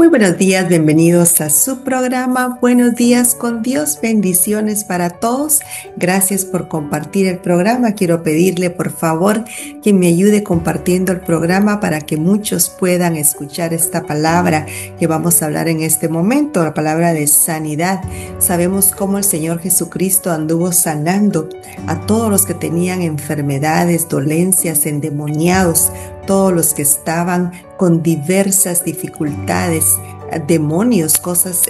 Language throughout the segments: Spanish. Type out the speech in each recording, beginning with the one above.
Muy buenos días, bienvenidos a su programa Buenos Días con Dios. Bendiciones para todos. Gracias por compartir el programa. Quiero pedirle por favor que me ayude compartiendo el programa para que muchos puedan escuchar esta palabra que vamos a hablar en este momento, la palabra de sanidad. Sabemos cómo el Señor Jesucristo anduvo sanando a todos los que tenían enfermedades, dolencias, endemoniados, todos los que estaban con diversas dificultades, demonios, cosas,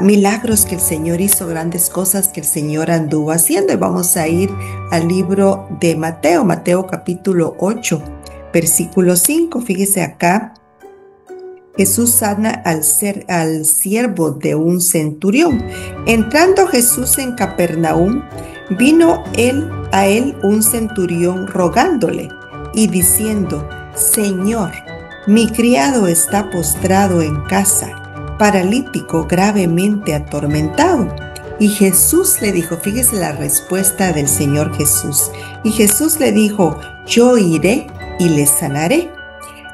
milagros que el Señor hizo, grandes cosas que el Señor anduvo haciendo. Y vamos a ir al libro de Mateo, Mateo capítulo 8, versículo 5. Fíjese acá, Jesús sana al siervo de un centurión. Entrando Jesús en Capernaum, vino a él un centurión rogándole y diciendo: Señor, mi criado está postrado en casa, paralítico, gravemente atormentado. Y Jesús le dijo, fíjese la respuesta del Señor Jesús. Y Jesús le dijo: yo iré y le sanaré.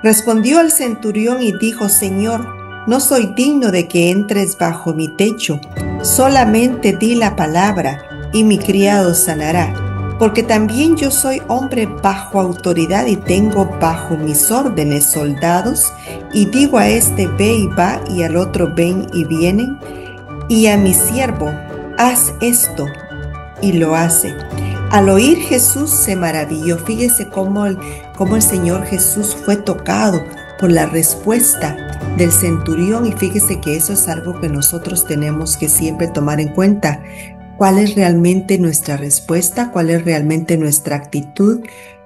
Respondió el centurión y dijo: Señor, no soy digno de que entres bajo mi techo. Solamente di la palabra y mi criado sanará. Porque también yo soy hombre bajo autoridad y tengo bajo mis órdenes soldados, y digo a este: ve y va, y al otro: ven y vienen, y a mi siervo: haz esto, y lo hace. Al oír Jesús se maravilló. Fíjese cómo el Señor Jesús fue tocado por la respuesta del centurión, y fíjese que eso es algo que nosotros tenemos que siempre tomar en cuenta. ¿Cuál es realmente nuestra respuesta? ¿Cuál es realmente nuestra actitud?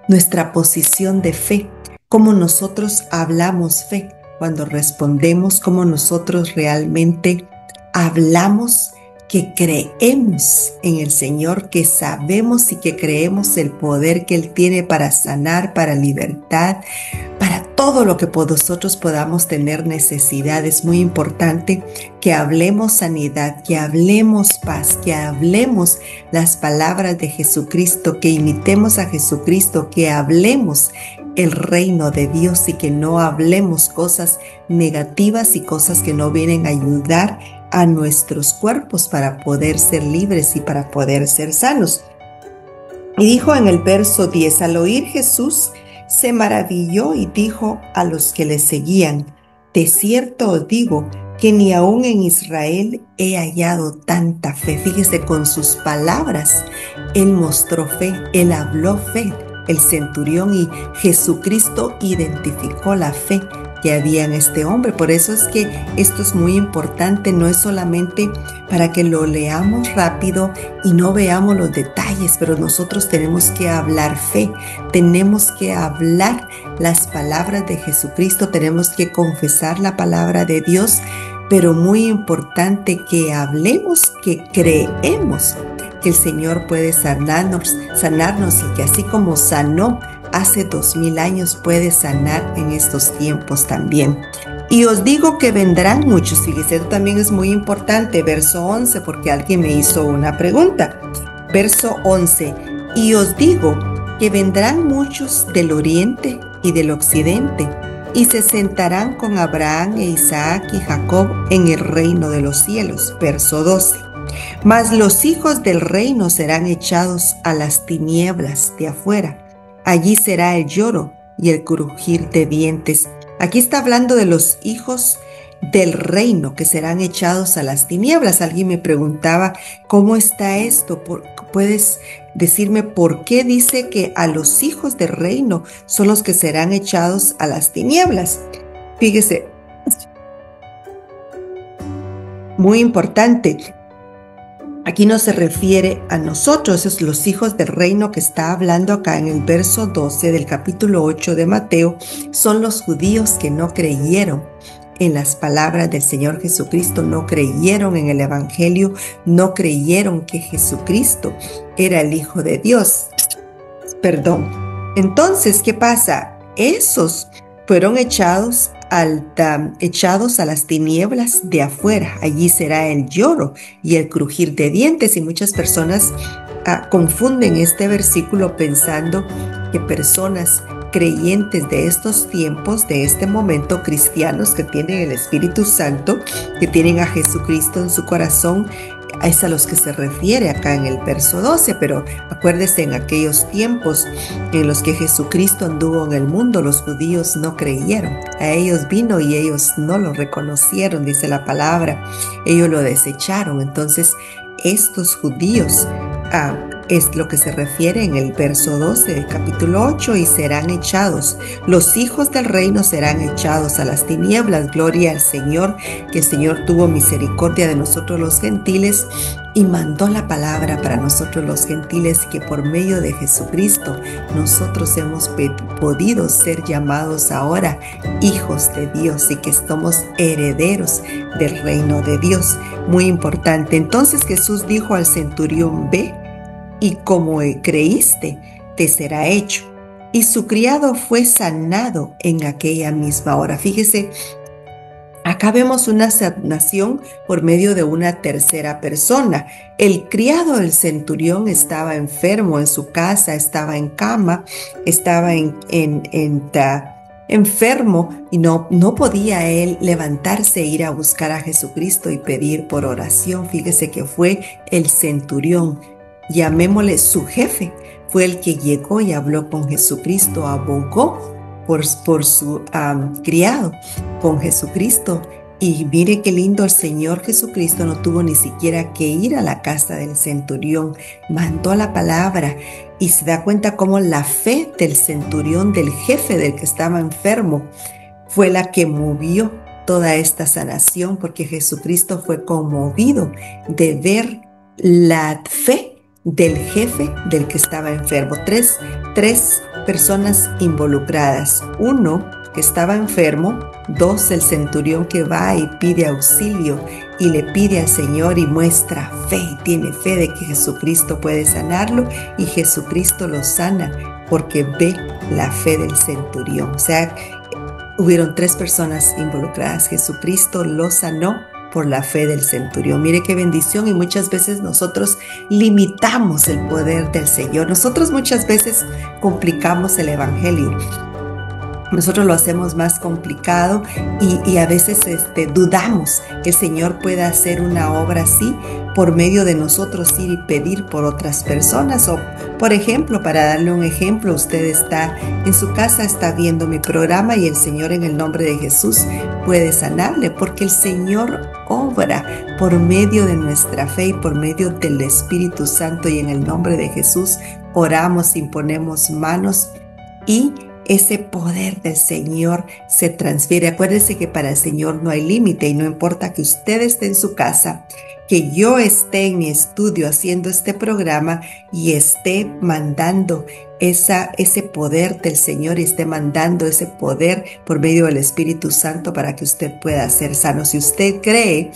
Nuestra posición de fe. ¿Cómo nosotros hablamos fe? Cuando respondemos, ¿cómo nosotros realmente hablamos que creemos en el Señor, que sabemos y que creemos el poder que Él tiene para sanar, para libertad, para todo lo que nosotros podamos tener necesidad? Es muy importante que hablemos sanidad, que hablemos paz, que hablemos las palabras de Jesucristo, que imitemos a Jesucristo, que hablemos el reino de Dios y que no hablemos cosas negativas y cosas que no vienen a ayudar a nuestros cuerpos para poder ser libres y para poder ser sanos. Y dijo en el verso 10, al oír Jesús se maravilló y dijo a los que le seguían: de cierto os digo que ni aún en Israel he hallado tanta fe. Fíjese, con sus palabras Él mostró fe, Él habló fe, el centurión, y Jesucristo identificó la fe que había en este hombre. Por eso es que esto es muy importante, no es solamente para que lo leamos rápido y no veamos los detalles, pero nosotros tenemos que hablar fe, tenemos que hablar las palabras de Jesucristo, tenemos que confesar la palabra de Dios, pero muy importante que hablemos, que creemos que el Señor puede sanarnos y que así como sanó hace 2000 años, puede sanar en estos tiempos también. Y os digo que vendrán muchos. Fíjese, esto también es muy importante. Verso 11, porque alguien me hizo una pregunta. Verso 11. Y os digo que vendrán muchos del oriente y del occidente, y se sentarán con Abraham e Isaac y Jacob en el reino de los cielos. Verso 12. Mas los hijos del reino serán echados a las tinieblas de afuera. Allí será el lloro y el crujir de dientes. Aquí está hablando de los hijos del reino que serán echados a las tinieblas. Alguien me preguntaba, ¿cómo está esto? ¿Puedes decirme por qué dice que a los hijos del reino son los que serán echados a las tinieblas? Fíjese, muy importante. Aquí no se refiere a nosotros, es los hijos del reino que está hablando acá en el verso 12 del capítulo 8 de Mateo. Son los judíos que no creyeron en las palabras del Señor Jesucristo, no creyeron en el Evangelio, no creyeron que Jesucristo era el Hijo de Dios. Entonces, ¿qué pasa? Esos fueron echados a las tinieblas de afuera. Allí será el lloro y el crujir de dientes. Y muchas personas confunden este versículo pensando que personas creyentes de estos tiempos, de este momento, cristianos que tienen el Espíritu Santo, que tienen a Jesucristo en su corazón, es a los que se refiere acá en el verso 12, pero acuérdese, en aquellos tiempos en los que Jesucristo anduvo en el mundo, los judíos no creyeron. A ellos vino y ellos no lo reconocieron, dice la palabra. Ellos lo desecharon. Entonces, estos judíos es lo que se refiere en el verso 12 del capítulo 8, y serán echados. Los hijos del reino serán echados a las tinieblas. Gloria al Señor, que el Señor tuvo misericordia de nosotros los gentiles y mandó la palabra para nosotros los gentiles, que por medio de Jesucristo nosotros hemos podido ser llamados ahora hijos de Dios y que somos herederos del reino de Dios. Muy importante. Entonces Jesús dijo al centurión: ve, y como creíste, te será hecho. Y su criado fue sanado en aquella misma hora. Fíjese, acá vemos una sanación por medio de una tercera persona. El criado del centurión estaba enfermo en su casa, estaba en cama, estaba enfermo y no podía él levantarse e ir a buscar a Jesucristo y pedir por oración. Fíjese que fue el centurión, llamémosle su jefe, fue el que llegó y habló con Jesucristo, abogó por su criado con Jesucristo. Y mire qué lindo, el Señor Jesucristo no tuvo ni siquiera que ir a la casa del centurión, mandó la palabra, y se da cuenta cómo la fe del centurión, del jefe del que estaba enfermo, fue la que movió toda esta sanación, porque Jesucristo fue conmovido de ver la fe del jefe del que estaba enfermo. Tres personas involucradas: uno que estaba enfermo, dos, el centurión que va y pide auxilio y le pide al Señor y muestra fe y tiene fe de que Jesucristo puede sanarlo, y Jesucristo lo sana porque ve la fe del centurión. O sea, hubieron tres personas involucradas. Jesucristo lo sanó por la fe del centurión. Mire qué bendición. Y muchas veces nosotros limitamos el poder del Señor. Nosotros muchas veces complicamos el evangelio. Nosotros lo hacemos más complicado y a veces dudamos que el Señor pueda hacer una obra así por medio de nosotros ir y pedir por otras personas. O, por ejemplo, para darle un ejemplo, usted está en su casa, está viendo mi programa y el Señor, en el nombre de Jesús, puede sanarle, porque el Señor obra por medio de nuestra fe y por medio del Espíritu Santo, y en el nombre de Jesús oramos, imponemos manos y ese poder del Señor se transfiere. Acuérdese que para el Señor no hay límite, y no importa que usted esté en su casa, que yo esté en mi estudio haciendo este programa y esté mandando ese poder del Señor, y esté mandando ese poder por medio del Espíritu Santo para que usted pueda ser sano. Si usted cree,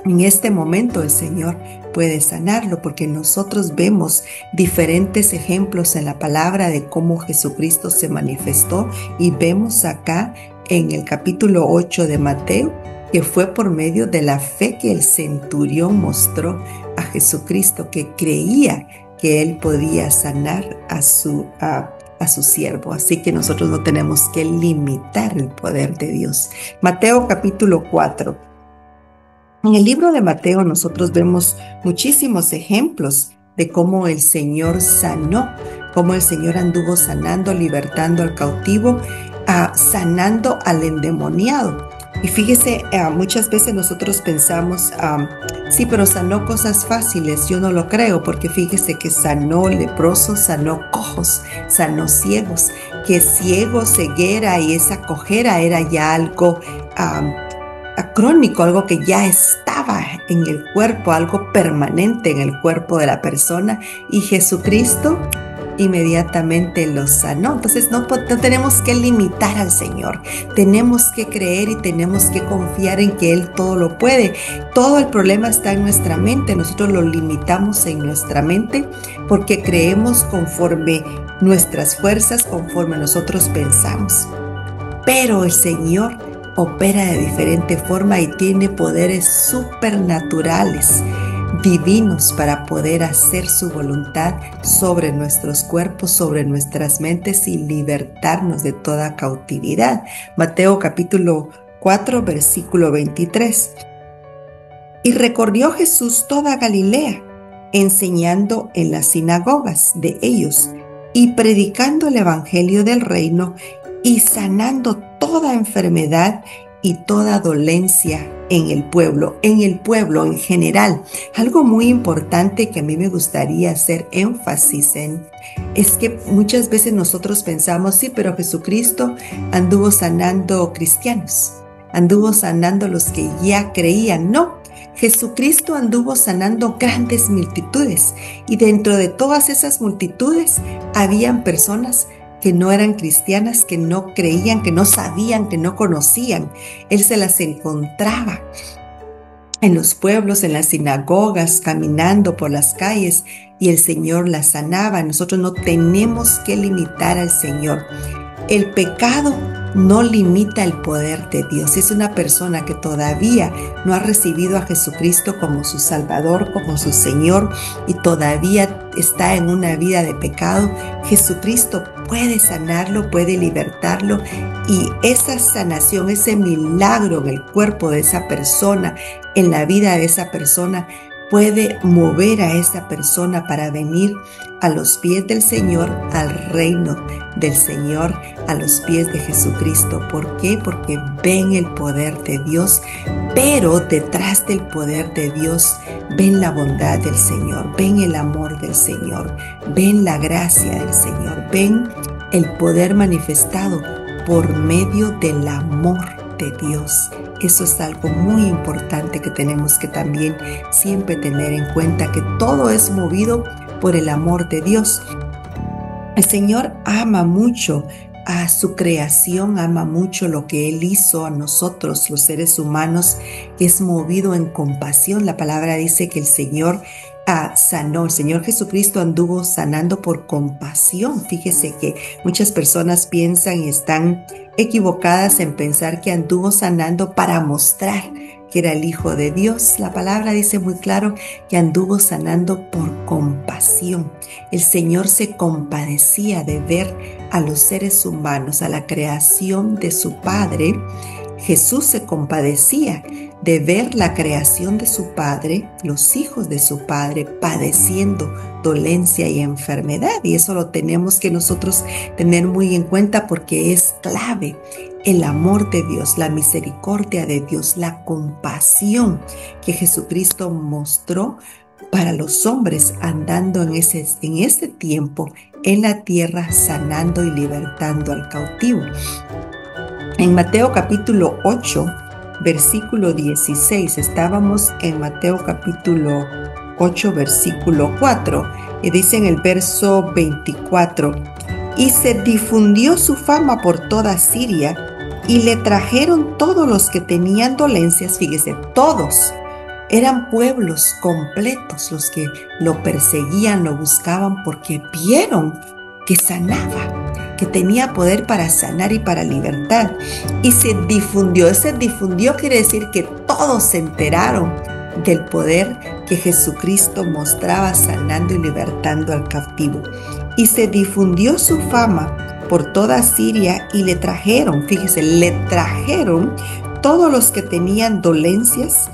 en este momento el Señor puede sanarlo, porque nosotros vemos diferentes ejemplos en la palabra de cómo Jesucristo se manifestó, y vemos acá en el capítulo 8 de Mateo que fue por medio de la fe que el centurión mostró a Jesucristo, que creía que él podía sanar a su siervo. Así que nosotros no tenemos que limitar el poder de Dios. Mateo capítulo 4. En el libro de Mateo nosotros vemos muchísimos ejemplos de cómo el Señor sanó, cómo el Señor anduvo sanando, libertando al cautivo, sanando al endemoniado. Y fíjese, muchas veces nosotros pensamos, sí, pero sanó cosas fáciles. Yo no lo creo, porque fíjese que sanó leprosos, sanó cojos, sanó ciegos, que ciego, ceguera y esa cojera era ya algo crónico, algo que ya estaba en el cuerpo, algo permanente en el cuerpo de la persona, y Jesucristo inmediatamente lo sanó. Entonces no tenemos que limitar al Señor, tenemos que creer y tenemos que confiar en que Él todo lo puede. Todo el problema está en nuestra mente. Nosotros lo limitamos en nuestra mente porque creemos conforme nuestras fuerzas, conforme nosotros pensamos. Pero el Señor opera de diferente forma y tiene poderes supernaturales divinos para poder hacer su voluntad sobre nuestros cuerpos, sobre nuestras mentes y libertarnos de toda cautividad. Mateo capítulo 4, versículo 23. Y recorrió Jesús toda Galilea, enseñando en las sinagogas de ellos y predicando el evangelio del reino y sanando toda enfermedad y toda dolencia en el pueblo en general. Algo muy importante que a mí me gustaría hacer énfasis en es que muchas veces nosotros pensamos, sí, pero Jesucristo anduvo sanando cristianos, anduvo sanando los que ya creían. No, Jesucristo anduvo sanando grandes multitudes y dentro de todas esas multitudes habían personas que no eran cristianas, que no creían, que no sabían, que no conocían. Él se las encontraba en los pueblos, en las sinagogas, caminando por las calles y el Señor las sanaba. Nosotros no tenemos que limitar al Señor. El pecado no limita el poder de Dios. Si es una persona que todavía no ha recibido a Jesucristo como su Salvador, como su Señor, y todavía está en una vida de pecado, Jesucristo puede sanarlo, puede libertarlo, y esa sanación, ese milagro en el cuerpo de esa persona, en la vida de esa persona, puede mover a esa persona para venir a los pies del Señor, al reino del Señor, a los pies de Jesucristo. ¿Por qué? Porque ven el poder de Dios, pero detrás del poder de Dios ven la bondad del Señor, ven el amor del Señor, ven la gracia del Señor, ven el poder manifestado por medio del amor de Dios. Eso es algo muy importante que tenemos que también siempre tener en cuenta, que todo es movido por el amor de Dios. El Señor ama mucho a su creación, ama mucho lo que Él hizo a nosotros, los seres humanos, que es movido en compasión. La palabra dice que el Señor sanó, el Señor Jesucristo anduvo sanando por compasión. Fíjese que muchas personas piensan y están equivocadas en pensar que anduvo sanando para mostrar que era el Hijo de Dios. La palabra dice muy claro que anduvo sanando por compasión. El Señor se compadecía de ver a los seres humanos, a la creación de su Padre. Jesús se compadecía de ver la creación de su Padre, los hijos de su Padre, padeciendo dolencia y enfermedad. Y eso lo tenemos que nosotros tener muy en cuenta, porque es clave el amor de Dios, la misericordia de Dios, la compasión que Jesucristo mostró para los hombres andando en ese tiempo en la tierra, sanando y libertando al cautivo. En Mateo capítulo 8, versículo 16, estábamos en Mateo capítulo 8, versículo 4, y dice en el verso 24, y se difundió su fama por toda Siria, y le trajeron todos los que tenían dolencias. Fíjese, todos eran pueblos completos los que lo perseguían, lo buscaban, porque vieron que sanaba, que tenía poder para sanar y para libertar. Y se difundió. Ese difundió quiere decir que todos se enteraron del poder que Jesucristo mostraba sanando y libertando al cautivo. Y se difundió su fama por toda Siria, y le trajeron, fíjese, le trajeron todos los que tenían dolencias,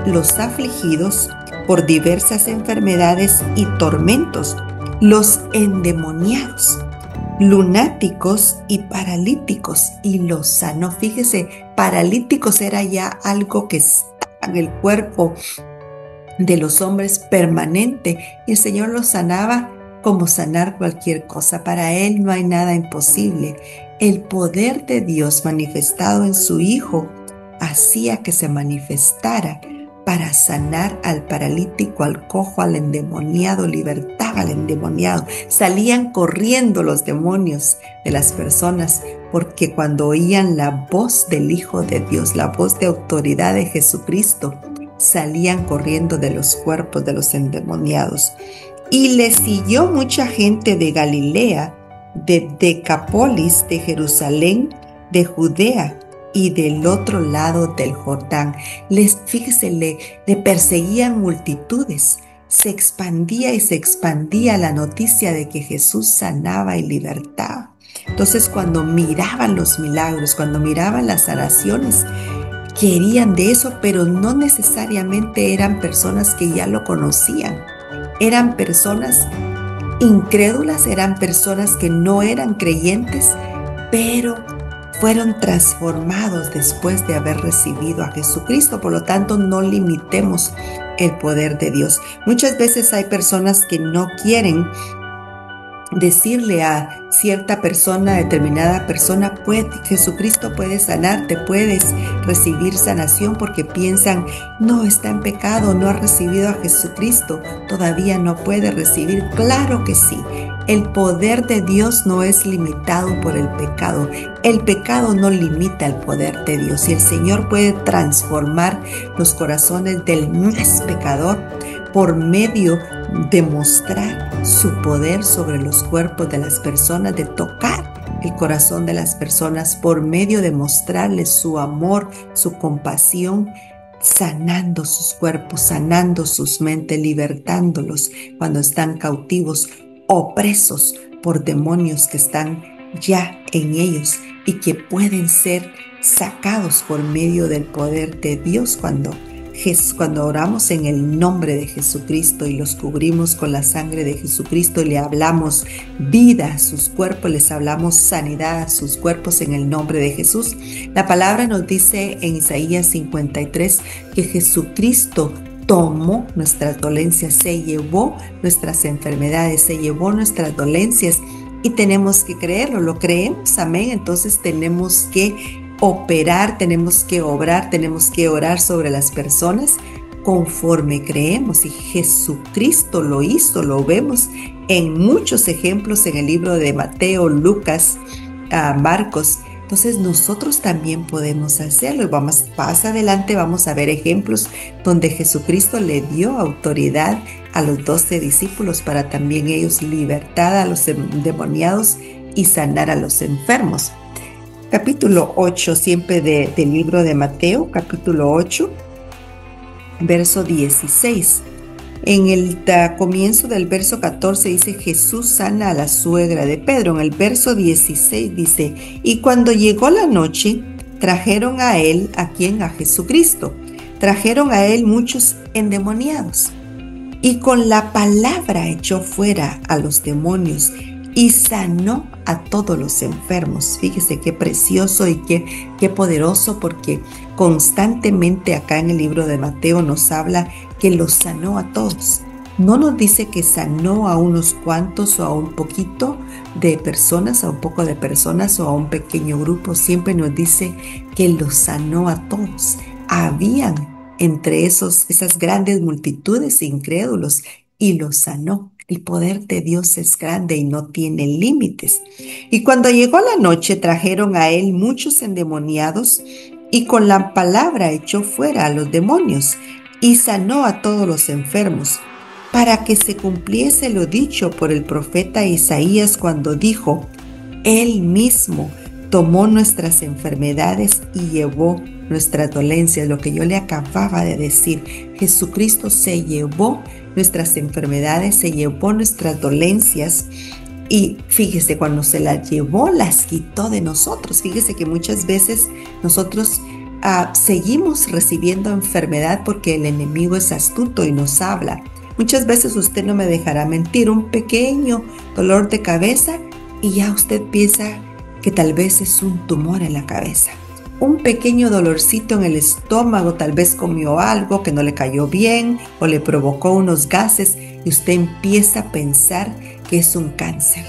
los afligidos por diversas enfermedades y tormentos, los endemoniados, lunáticos y paralíticos, y los sanó. Fíjese, paralíticos era ya algo que estaba en el cuerpo de los hombres permanente, y el Señor los sanaba como sanar cualquier cosa. Para Él no hay nada imposible. El poder de Dios manifestado en su Hijo hacía que se manifestara para sanar al paralítico, al cojo, al endemoniado, libertaba al endemoniado. Salían corriendo los demonios de las personas, porque cuando oían la voz del Hijo de Dios, la voz de autoridad de Jesucristo, salían corriendo de los cuerpos de los endemoniados. Y le siguió mucha gente de Galilea, de Decápolis, de Jerusalén, de Judea, y del otro lado del Jordán. Fíjese, le perseguían multitudes. Se expandía y se expandía la noticia de que Jesús sanaba y libertaba. Entonces, cuando miraban los milagros, cuando miraban las sanaciones, querían de eso, pero no necesariamente eran personas que ya lo conocían. Eran personas incrédulas, eran personas que no eran creyentes, pero fueron transformados después de haber recibido a Jesucristo. Por lo tanto, no limitemos el poder de Dios. Muchas veces hay personas que no quieren decirle a cierta persona, determinada persona, Jesucristo puede sanarte, puedes recibir sanación, porque piensan, no, está en pecado, no ha recibido a Jesucristo, todavía no puede recibir. Claro que sí. El poder de Dios no es limitado por el pecado. El pecado no limita el poder de Dios, y el Señor puede transformar los corazones del más pecador por medio de mostrar su poder sobre los cuerpos de las personas, de tocar el corazón de las personas por medio de mostrarles su amor, su compasión, sanando sus cuerpos, sanando sus mentes, libertándolos cuando están cautivos o presos por demonios que están ya en ellos y que pueden ser sacados por medio del poder de Dios cuando oramos en el nombre de Jesucristo y los cubrimos con la sangre de Jesucristo y le hablamos vida a sus cuerpos, les hablamos sanidad a sus cuerpos en el nombre de Jesús. La palabra nos dice en Isaías 53 que Jesucristo tomó nuestras dolencias, se llevó nuestras enfermedades, se llevó nuestras dolencias, y tenemos que creerlo. ¿Lo creemos? Amén. Entonces tenemos que operar, tenemos que obrar, tenemos que orar sobre las personas conforme creemos, y Jesucristo lo hizo. Lo vemos en muchos ejemplos en el libro de Mateo, Lucas, Marcos. Entonces nosotros también podemos hacerlo, y más adelante vamos a ver ejemplos donde Jesucristo le dio autoridad a los 12 discípulos para también ellos libertar a los endemoniados y sanar a los enfermos. Capítulo 8, siempre del libro de Mateo, capítulo 8, verso 16. En el comienzo del verso 14 dice, Jesús sana a la suegra de Pedro. En el verso 16 dice, y cuando llegó la noche, trajeron a él, ¿a quién? A Jesucristo. Trajeron a él muchos endemoniados, y con la palabra echó fuera a los demonios y sanó a todos los enfermos. Fíjese qué precioso y qué poderoso, porque constantemente acá en el libro de Mateo nos habla que los sanó a todos. No nos dice que sanó a unos cuantos o a un poquito de personas, a un poco de personas o a un pequeño grupo. Siempre nos dice que los sanó a todos. Habían entre esas grandes multitudes incrédulos y los sanó. El poder de Dios es grande y no tiene límites. Y cuando llegó la noche, trajeron a él muchos endemoniados, y con la palabra echó fuera a los demonios y sanó a todos los enfermos, para que se cumpliese lo dicho por el profeta Isaías cuando dijo, Él mismo tomó nuestras enfermedades y llevó nuestras dolencias. Lo que yo le acababa de decir, Jesucristo se llevó nuestras enfermedades, se llevó nuestras dolencias, y fíjese, cuando se las llevó, las quitó de nosotros. Fíjese que muchas veces nosotros seguimos recibiendo enfermedad porque el enemigo es astuto y nos habla. Muchas veces usted no me dejará mentir, un pequeño dolor de cabeza y ya usted piensa que tal vez es un tumor en la cabeza. Un pequeño dolorcito en el estómago, tal vez comió algo que no le cayó bien o le provocó unos gases, y usted empieza a pensar que es un cáncer.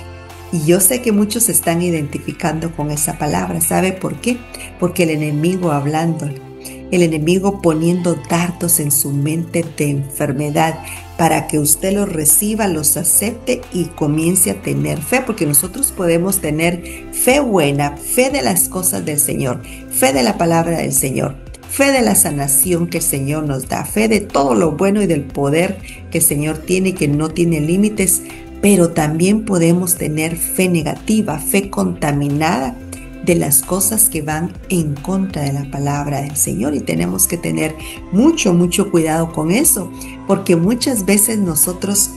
Y yo sé que muchos se están identificando con esa palabra. ¿Sabe por qué? Porque el enemigo hablándole, el enemigo poniendo dardos en su mente de enfermedad para que usted los reciba, los acepte y comience a tener fe, porque nosotros podemos tener fe buena, fe de las cosas del Señor, fe de la palabra del Señor, fe de la sanación que el Señor nos da, fe de todo lo bueno y del poder que el Señor tiene y que no tiene límites, pero también podemos tener fe negativa, fe contaminada de las cosas que van en contra de la palabra del Señor, y tenemos que tener mucho cuidado con eso, porque muchas veces nosotros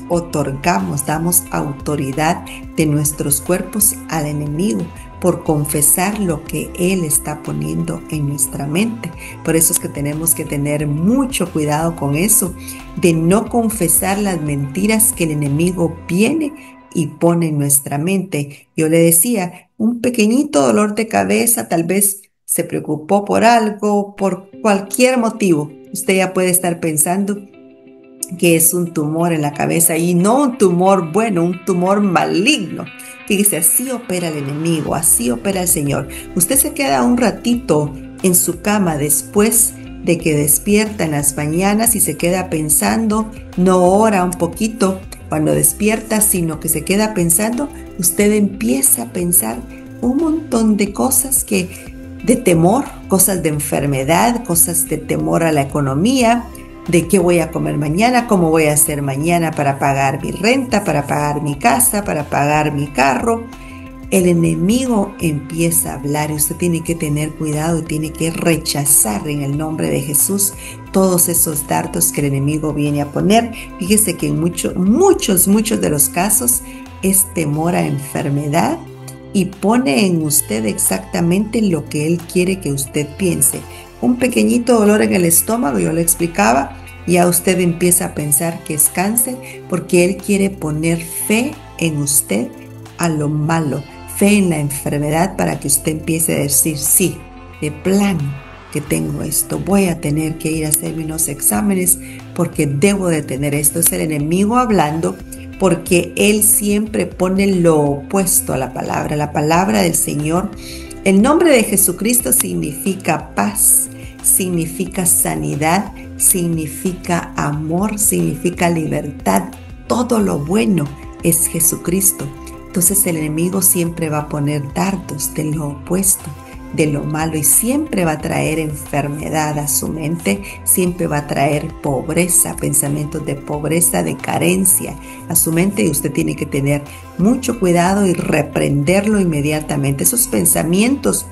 damos autoridad de nuestros cuerpos al enemigo por confesar lo que él está poniendo en nuestra mente. Por eso es que tenemos que tener mucho cuidado con eso, de no confesar las mentiras que el enemigo viene y pone en nuestra mente. Yo le decía, un pequeñito dolor de cabeza, tal vez se preocupó por algo, por cualquier motivo. Usted ya puede estar pensando que es un tumor en la cabeza, y no un tumor bueno, un tumor maligno. Fíjese, así opera el enemigo, así opera el Señor. Usted se queda un ratito en su cama después de que despierta en las mañanas y se queda pensando, no ora un poquito cuando despierta, sino que se queda pensando, usted empieza a pensar un montón de cosas de temor, cosas de enfermedad, cosas de temor a la economía, de qué voy a comer mañana, cómo voy a hacer mañana para pagar mi renta, para pagar mi casa, para pagar mi carro. El enemigo empieza a hablar y usted tiene que tener cuidado y tiene que rechazar en el nombre de Jesús todos esos dardos que el enemigo viene a poner. Fíjese que en muchos de los casos es temor a enfermedad, y pone en usted exactamente lo que él quiere que usted piense. Un pequeñito dolor en el estómago, yo le explicaba, ya usted empieza a pensar que es cáncer, porque él quiere poner fe en usted a lo malo, fe en la enfermedad, para que usted empiece a decir, sí, de plano que tengo esto, voy a tener que ir a hacerme unos exámenes porque debo de tener esto. Es el enemigo hablando, porque él siempre pone lo opuesto a la palabra del Señor. El nombre de Jesucristo significa paz, significa sanidad, significa amor, significa libertad. Todo lo bueno es Jesucristo. Entonces el enemigo siempre va a poner dardos de lo opuesto, de lo malo, y siempre va a traer enfermedad a su mente, siempre va a traer pobreza, pensamientos de pobreza, de carencia a su mente, y usted tiene que tener mucho cuidado y reprenderlo inmediatamente. Esos pensamientos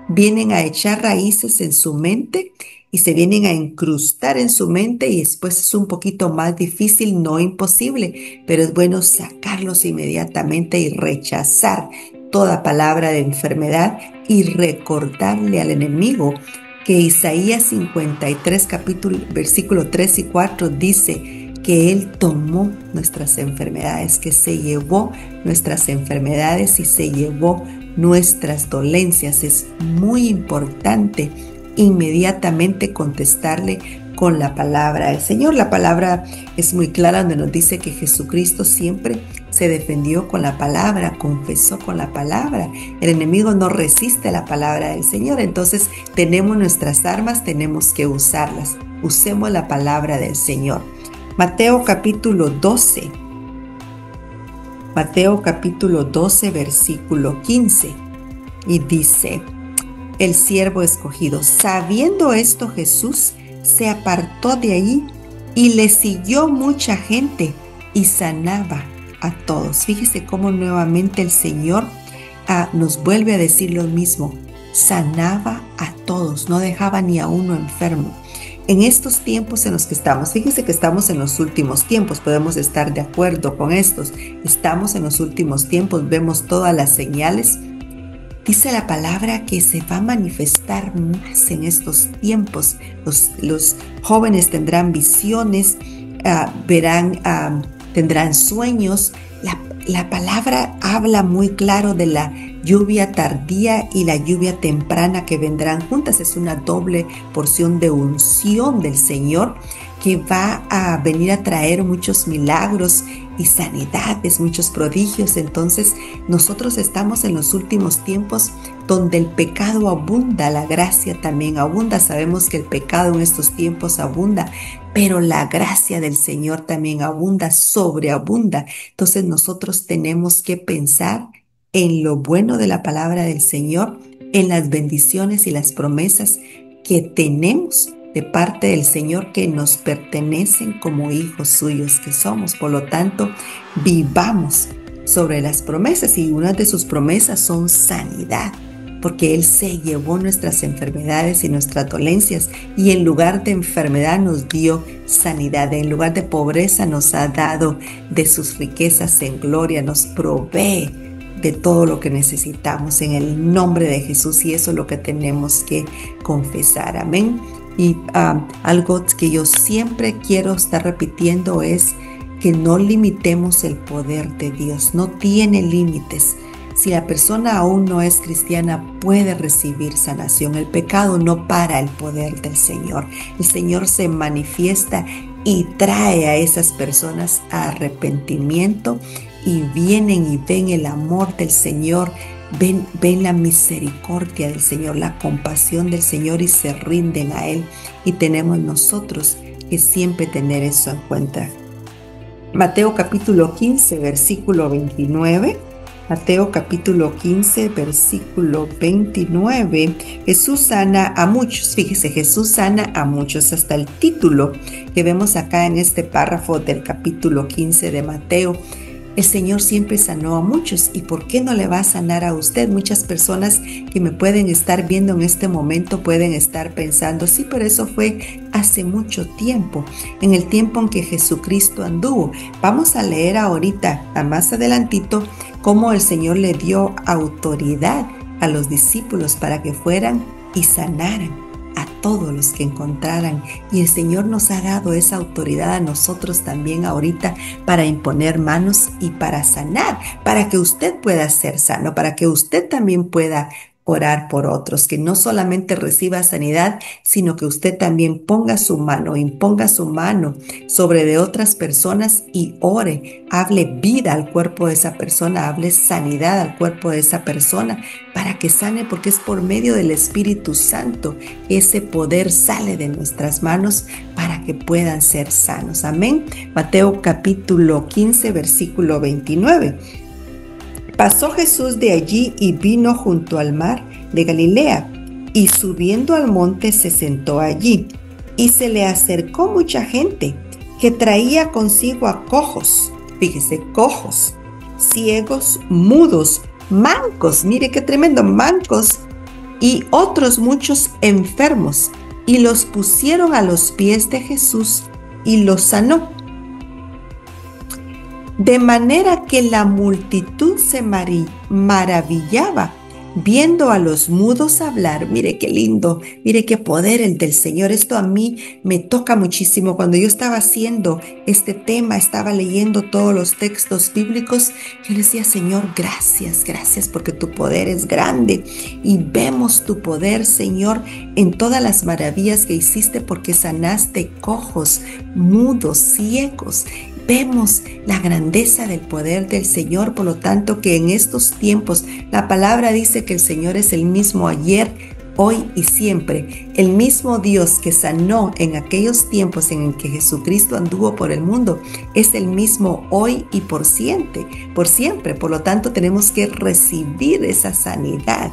vienen a echar raíces en su mente y se vienen a incrustar en su mente, y después es un poquito más difícil, no imposible, pero es bueno sacarlos inmediatamente y rechazar toda palabra de enfermedad, y recordarle al enemigo que Isaías 53, versículo 3 y 4 dice que Él tomó nuestras enfermedades, que se llevó nuestras enfermedades y se llevó nuestras dolencias. Es muy importante inmediatamente contestarle con la palabra del Señor. La palabra es muy clara, donde nos dice que Jesucristo siempre se defendió con la palabra, confesó con la palabra. El enemigo no resiste la palabra del Señor. Entonces tenemos nuestras armas, tenemos que usarlas. Usemos la palabra del Señor. Mateo capítulo 12. Mateo capítulo 12, versículo 15. Y dice, el siervo escogido. Sabiendo esto, Jesús se apartó de allí y le siguió mucha gente y sanaba a todos. Fíjese cómo nuevamente el Señor nos vuelve a decir lo mismo. Sanaba a todos, no dejaba ni a uno enfermo. En estos tiempos en los que estamos, fíjese que estamos en los últimos tiempos, podemos estar de acuerdo con estos. Estamos en los últimos tiempos, vemos todas las señales. Dice la palabra que se va a manifestar más en estos tiempos. Los jóvenes tendrán visiones, tendrán sueños. La palabra habla muy claro de la lluvia tardía y la lluvia temprana que vendrán juntas. Es una doble porción de unción del Señor que va a venir a traer muchos milagros y sanidades, muchos prodigios. Entonces nosotros estamos en los últimos tiempos donde el pecado abunda, la gracia también abunda. Sabemos que el pecado en estos tiempos abunda, pero la gracia del Señor también abunda, sobreabunda. Entonces nosotros tenemos que pensar en lo bueno de la palabra del Señor, en las bendiciones y las promesas que tenemos de parte del Señor, que nos pertenecen como hijos suyos que somos. Por lo tanto, vivamos sobre las promesas, y una de sus promesas son sanidad. porque Él se llevó nuestras enfermedades y nuestras dolencias, y en lugar de enfermedad nos dio sanidad, en lugar de pobreza nos ha dado de sus riquezas en gloria, nos provee de todo lo que necesitamos en el nombre de Jesús, y eso es lo que tenemos que confesar. Amén. Y algo que yo siempre quiero estar repitiendo es que no limitemos el poder de Dios. No tiene límites. Si la persona aún no es cristiana, puede recibir sanación. El pecado no para el poder del Señor. El Señor se manifiesta y trae a esas personas a arrepentimiento, y vienen y ven el amor del Señor, ven la misericordia del Señor, la compasión del Señor, y se rinden a Él. Y tenemos nosotros que siempre tener eso en cuenta. Mateo capítulo 15, versículo 29. Mateo capítulo 15, versículo 29. Jesús sana a muchos. Fíjese, Jesús sana a muchos. Hasta el título que vemos acá en este párrafo del capítulo 15 de Mateo. El Señor siempre sanó a muchos. ¿Y por qué no le va a sanar a usted? Muchas personas que me pueden estar viendo en este momento pueden estar pensando, sí, pero eso fue hace mucho tiempo, en el tiempo en que Jesucristo anduvo. Vamos a leer ahorita, más adelantito, cómo el Señor le dio autoridad a los discípulos para que fueran y sanaran a todos los que encontraran. Y el Señor nos ha dado esa autoridad a nosotros también ahorita para imponer manos y para sanar, para que usted pueda ser sano, para que usted también pueda orar por otros, que no solamente reciba sanidad, sino que usted también ponga su mano, imponga su mano sobre de otras personas y ore, hable vida al cuerpo de esa persona, hable sanidad al cuerpo de esa persona para que sane, porque es por medio del Espíritu Santo ese poder sale de nuestras manos para que puedan ser sanos. Amén. Mateo capítulo 15, versículo 29. Pasó Jesús de allí y vino junto al mar de Galilea, y subiendo al monte se sentó allí. Y se le acercó mucha gente que traía consigo a cojos, fíjese, cojos, ciegos, mudos, mancos, mire qué tremendo, mancos, y otros muchos enfermos, y los pusieron a los pies de Jesús y los sanó. De manera que la multitud se maravillaba viendo a los mudos hablar. Mire qué lindo, mire qué poder el del Señor. Esto a mí me toca muchísimo. Cuando yo estaba haciendo este tema, estaba leyendo todos los textos bíblicos, yo le decía, Señor, gracias, gracias porque tu poder es grande. Y vemos tu poder, Señor, en todas las maravillas que hiciste, porque sanaste cojos, mudos, ciegos. Vemos la grandeza del poder del Señor, por lo tanto que en estos tiempos la palabra dice que el Señor es el mismo ayer, hoy y siempre. El mismo Dios que sanó en aquellos tiempos en que Jesucristo anduvo por el mundo es el mismo hoy y por siempre. Por lo tanto tenemos que recibir esa sanidad.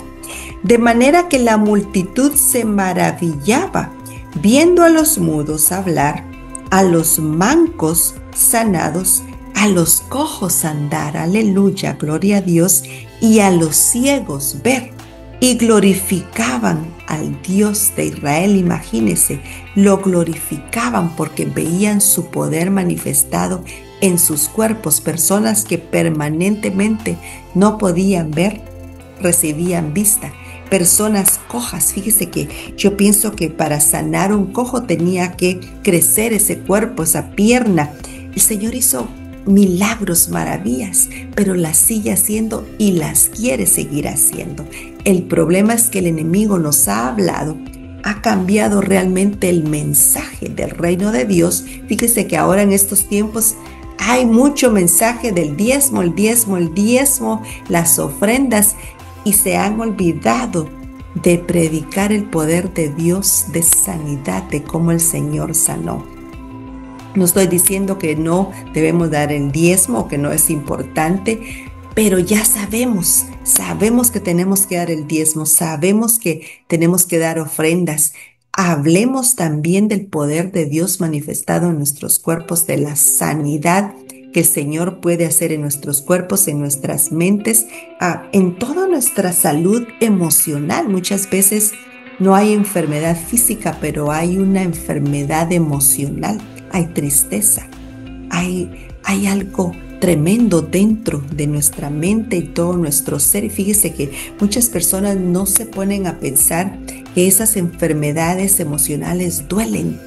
De manera que la multitud se maravillaba viendo a los mudos hablar, a los mancos sanados, a los cojos andar, aleluya, gloria a Dios, y a los ciegos ver, y glorificaban al Dios de Israel. Imagínense, lo glorificaban porque veían su poder manifestado en sus cuerpos. Personas que permanentemente no podían ver, recibían vista. Personas cojas, fíjese que yo pienso que para sanar un cojo tenía que crecer ese cuerpo, esa pierna. El Señor hizo milagros, maravillas, pero las sigue haciendo y las quiere seguir haciendo. El problema es que el enemigo nos ha hablado, ha cambiado realmente el mensaje del reino de Dios. Fíjese que ahora en estos tiempos hay mucho mensaje del diezmo, el diezmo, el diezmo, las ofrendas, y se han olvidado de predicar el poder de Dios, de sanidad, de cómo el Señor sanó. No estoy diciendo que no debemos dar el diezmo o que no es importante, pero ya sabemos que tenemos que dar el diezmo, sabemos que tenemos que dar ofrendas. Hablemos también del poder de Dios manifestado en nuestros cuerpos, de la sanidad que el Señor puede hacer en nuestros cuerpos, en nuestras mentes, en toda nuestra salud emocional. Muchas veces no hay enfermedad física, pero hay una enfermedad emocional, hay tristeza, hay algo tremendo dentro de nuestra mente y todo nuestro ser. Y fíjese que muchas personas no se ponen a pensar que esas enfermedades emocionales duelen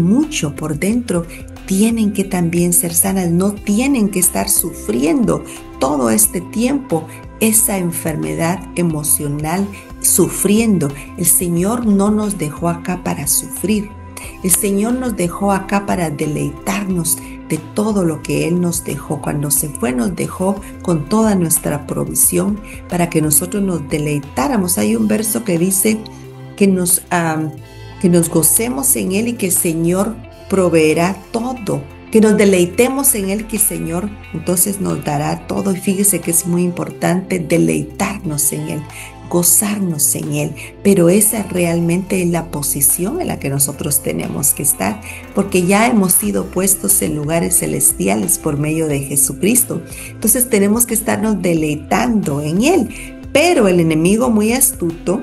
mucho por dentro. Tienen que también ser sanas, no tienen que estar sufriendo todo este tiempo esa enfermedad emocional, sufriendo. El Señor no nos dejó acá para sufrir. El Señor nos dejó acá para deleitarnos de todo lo que Él nos dejó. Cuando se fue, nos dejó con toda nuestra provisión para que nosotros nos deleitáramos. Hay un verso que dice que nos gocemos en Él y que el Señor proveerá todo, que nos deleitemos en Él, que el Señor entonces nos dará todo. Y fíjese que es muy importante deleitarnos en Él, gozarnos en Él, pero esa realmente es la posición en la que nosotros tenemos que estar, porque ya hemos sido puestos en lugares celestiales por medio de Jesucristo. Entonces tenemos que estarnos deleitando en Él, pero el enemigo, muy astuto,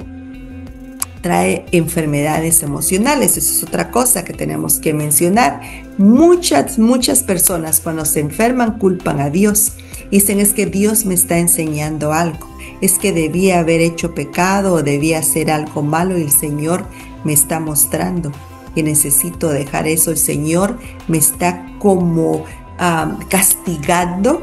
trae enfermedades emocionales. Eso es otra cosa que tenemos que mencionar. Muchas personas cuando se enferman culpan a Dios. Dicen, es que Dios me está enseñando algo. Es que debía haber hecho pecado o debía hacer algo malo y el Señor me está mostrando que necesito dejar eso. El Señor me está como castigando,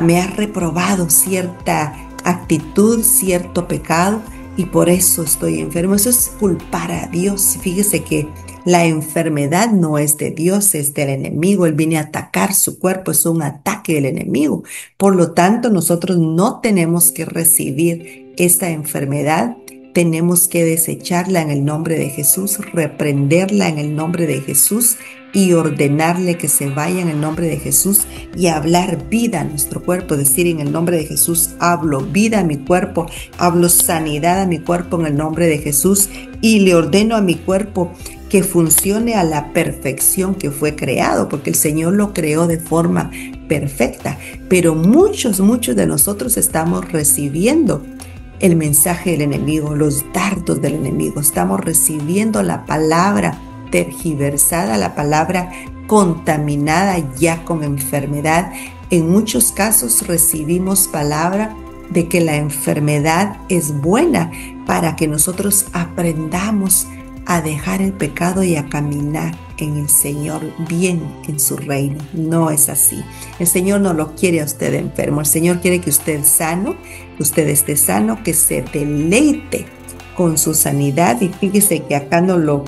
me ha reprobado cierta actitud, cierto pecado, y por eso estoy enfermo. Eso es culpar a Dios. Fíjese que la enfermedad no es de Dios, es del enemigo. Él viene a atacar su cuerpo, es un ataque del enemigo. Por lo tanto, nosotros no tenemos que recibir esta enfermedad. Tenemos que desecharla en el nombre de Jesús, reprenderla en el nombre de Jesús y ordenarle que se vaya en el nombre de Jesús y hablar vida a nuestro cuerpo. Decir, en el nombre de Jesús hablo vida a mi cuerpo, hablo sanidad a mi cuerpo en el nombre de Jesús y le ordeno a mi cuerpo que funcione a la perfección que fue creado, porque el Señor lo creó de forma perfecta. Pero muchos de nosotros estamos recibiendo el mensaje del enemigo, los dardos del enemigo. Estamos recibiendo la palabra tergiversada, la palabra contaminada ya con enfermedad. En muchos casos recibimos palabra de que la enfermedad es buena para que nosotros aprendamos a dejar el pecado y a caminar en el Señor, bien en su reino. No es así. El Señor no lo quiere a usted enfermo. El Señor quiere que usted sano, que usted esté sano, que se deleite con su sanidad. Y fíjese que acá no lo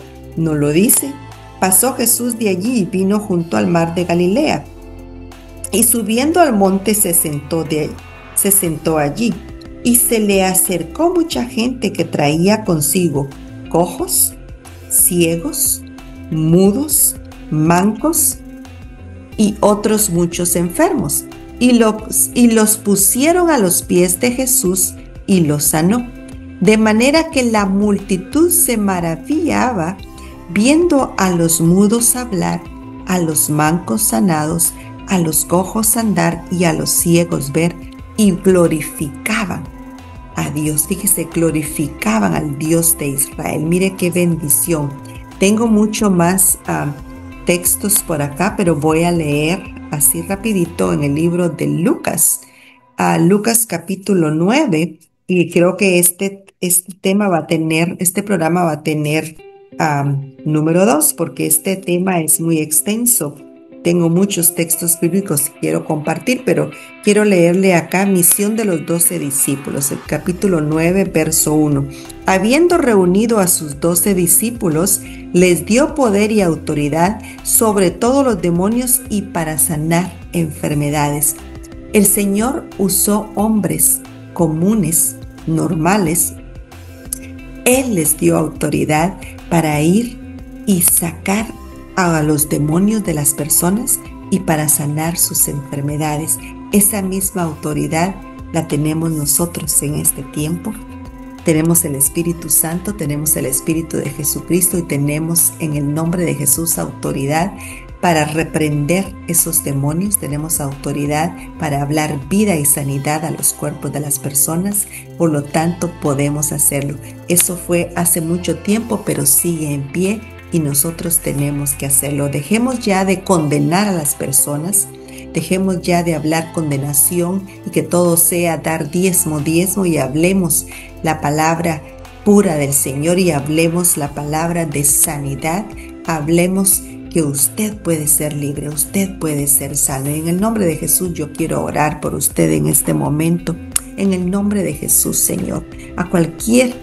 dice. Pasó Jesús de allí y vino junto al mar de Galilea. Y subiendo al monte se sentó allí. Y se le acercó mucha gente que traía consigo cojos, ciegos, mudos, mancos y otros muchos enfermos. Y los pusieron a los pies de Jesús y los sanó. De manera que la multitud se maravillaba viendo a los mudos hablar, a los mancos sanados, a los cojos andar y a los ciegos ver, y glorificaban a Dios. Fíjese, glorificaban al Dios de Israel. Mire qué bendición. Tengo mucho más textos por acá, pero voy a leer así rapidito en el libro de Lucas, Lucas capítulo 9, y creo que este programa va a tener número 2, porque este tema es muy extenso. Tengo muchos textos bíblicos que quiero compartir, pero quiero leerle acá Misión de los 12 discípulos, el capítulo 9, verso 1. Habiendo reunido a sus 12 discípulos, les dio poder y autoridad sobre todos los demonios y para sanar enfermedades. El Señor usó hombres comunes, normales. Él les dio autoridad para ir y sacar a los demonios de las personas y para sanar sus enfermedades. Esa misma autoridad la tenemos nosotros en este tiempo. Tenemos el Espíritu Santo, tenemos el Espíritu de Jesucristo y tenemos en el nombre de Jesús autoridad para reprender esos demonios, tenemos autoridad para hablar vida y sanidad a los cuerpos de las personas, por lo tanto podemos hacerlo. Eso fue hace mucho tiempo, pero sigue en pie y nosotros tenemos que hacerlo. Dejemos ya de condenar a las personas, dejemos ya de hablar condenación y que todo sea dar diezmo y hablemos la palabra pura del Señor y hablemos la palabra de sanidad, hablemos que usted puede ser libre, usted puede ser sano. En el nombre de Jesús yo quiero orar por usted en este momento. En el nombre de Jesús, Señor, a cualquier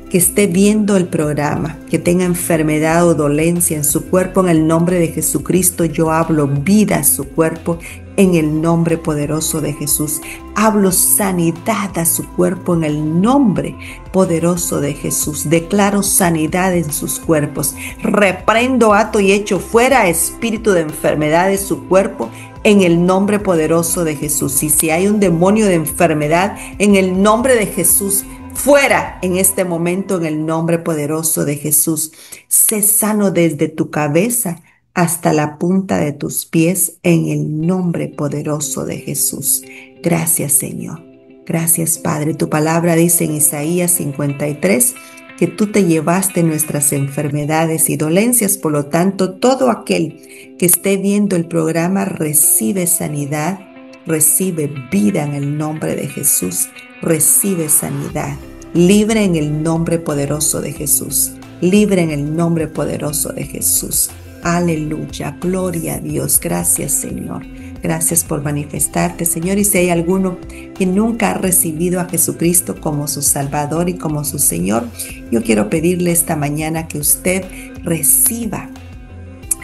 que esté viendo el programa, que tenga enfermedad o dolencia en su cuerpo, en el nombre de Jesucristo, yo hablo vida a su cuerpo, en el nombre poderoso de Jesús. Hablo sanidad a su cuerpo en el nombre poderoso de Jesús. Declaro sanidad en sus cuerpos. Reprendo, ato y echo fuera espíritu de enfermedad de su cuerpo en el nombre poderoso de Jesús. Y si hay un demonio de enfermedad, en el nombre de Jesús, fuera en este momento en el nombre poderoso de Jesús. Sé sano desde tu cabeza hasta la punta de tus pies en el nombre poderoso de Jesús. Gracias, Señor. Gracias, Padre. Tu palabra dice en Isaías 53 que tú te llevaste nuestras enfermedades y dolencias. Por lo tanto, todo aquel que esté viendo el programa recibe sanidad, recibe vida en el nombre de Jesús, recibe sanidad. Libre en el nombre poderoso de Jesús. Libre en el nombre poderoso de Jesús. Aleluya, gloria a Dios. Gracias, Señor. Gracias por manifestarte, Señor. Y si hay alguno que nunca ha recibido a Jesucristo como su Salvador y como su Señor, yo quiero pedirle esta mañana que usted reciba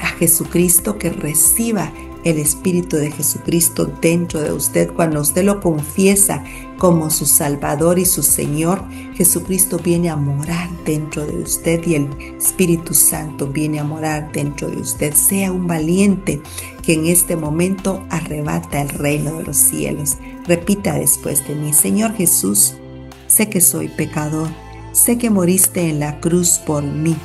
a Jesucristo, que reciba el Espíritu de Jesucristo dentro de usted. Cuando usted lo confiesa como su Salvador y su Señor, Jesucristo viene a morar dentro de usted y el Espíritu Santo viene a morar dentro de usted. Sea un valiente que en este momento arrebata el reino de los cielos. Repita después de mí: Señor Jesús, sé que soy pecador, sé que moriste en la cruz por mí.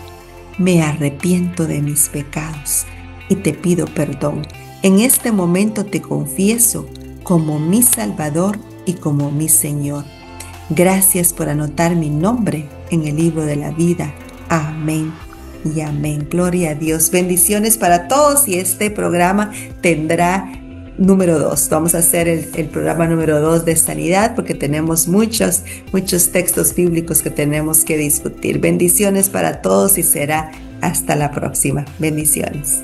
Me arrepiento de mis pecados y te pido perdón. En este momento te confieso como mi Salvador y como mi Señor. Gracias por anotar mi nombre en el libro de la vida. Amén y amén. Gloria a Dios. Bendiciones para todos y este programa tendrá número 2. Vamos a hacer el programa número 2 de sanidad porque tenemos muchos textos bíblicos que tenemos que discutir. Bendiciones para todos y será hasta la próxima. Bendiciones.